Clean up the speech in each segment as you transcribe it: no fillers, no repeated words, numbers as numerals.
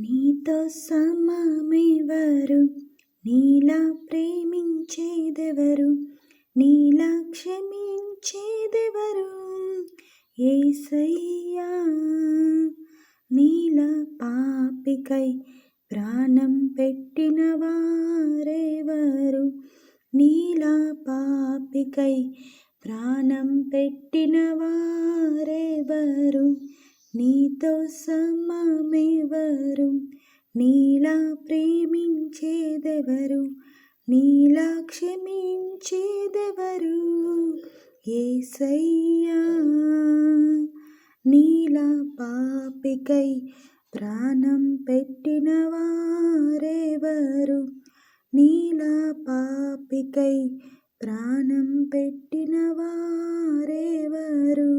నీతో సమమెవరు, నీలా ప్రేమించేదెవరు, నీలా క్షమించేదెవరు? యేసయ్యా, నీలా పాపికై ప్రాణం పెట్టిన వారెవరు? నీలా పాపికై ప్రాణం పెట్టిన వారెవరు? నీతో సమమెవరు, నీలా ప్రేమించేదెవరు, నీలా క్షమించేదెవరు? యేసయ్యా, నీలా పాపికై ప్రాణం పెట్టిన వారెవరు? నీలా పాపికై ప్రాణం పెట్టిన వారెవరు?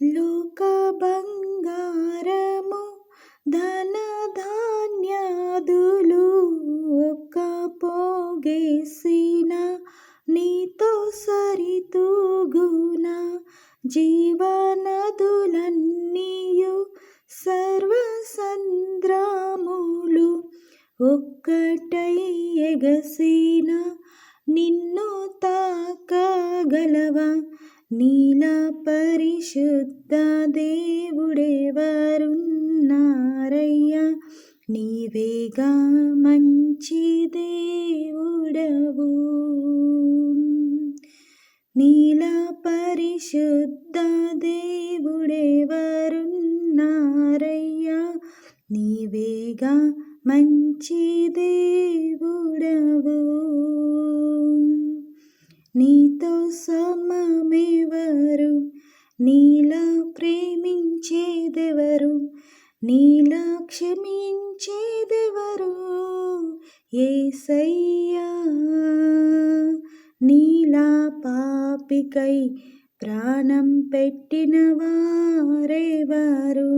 లోక బంగారము ధనధాన్యాదులు ఒక్క పోగేసిన నీతో సరితూగున, జీవనదులన్నీయు సర్వసంద్రములు ఒక్కటై ఎగసిన నిన్ను తాకగలవా? నీలా పరిశుద్ధ దేవుడెవరున్నారయ్యా? నీవేగా మంచి దేవుడవు. నీలా పరిశుద్ధ దేవుడెవరున్నారయ్యా? నీవేగా మంచి దేవుడవు. నీతో సమమెవరు, నీలా ప్రేమించేదెవరు, నీలా క్షమించేదెవరు? యేసయ్యా, నీలా పాపికై ప్రాణం పెట్టిన వారెవరు?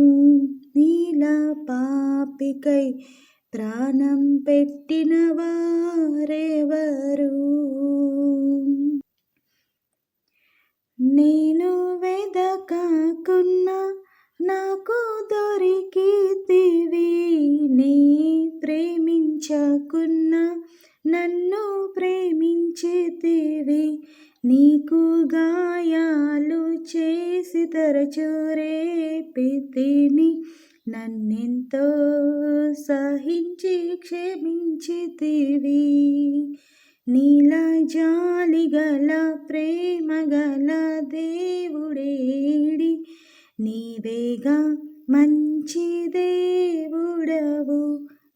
నీలా పాపికై ప్రాణం పెట్టిన వారెవరు? నేను వెదకకున్నా నాకు దొరికితివి, నీ ప్రేమించకున్నా నన్ను ప్రేమించితివి. నీకు గాయాలు చేసి తరచు రేపితిని, నన్నెంతో సహించి క్షమించితివి. నీలా జాలిగల ప్రేమగల దేవుడేడి? నీవేగా మంచి దేవుడవు.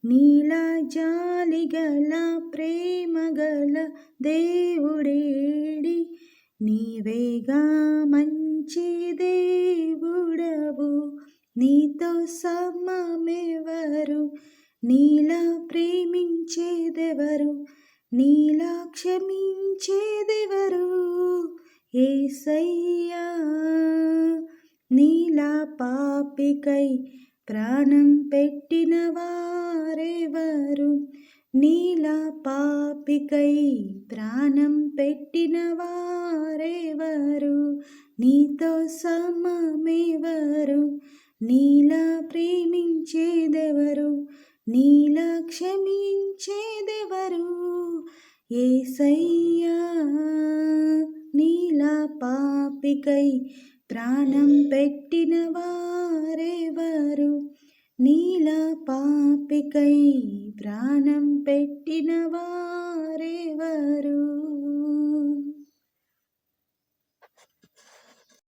నీలా జాలిగల ప్రేమగల దేవుడేడి? నీవేగా మంచి దేవుడవు. నీతో సమమెవరు, నీలా ప్రేమించేదెవరు, నీలా క్షమించేదెవరు? యేసయ్యా, నీలా పాపికై ప్రాణం పెట్టిన వారెవరు? నీలా పాపికై ప్రాణం పెట్టిన వారెవరు? నీతో సమమెవరు, నీలా ప్రేమించేదెవరు, నీలా క్షమించేదెవరు? యేసయ్యా, నీలా పాపికై ప్రాణం పెట్టిన వారెవరు? నీలా పాపికై ప్రాణం పెట్టిన వారెవరు?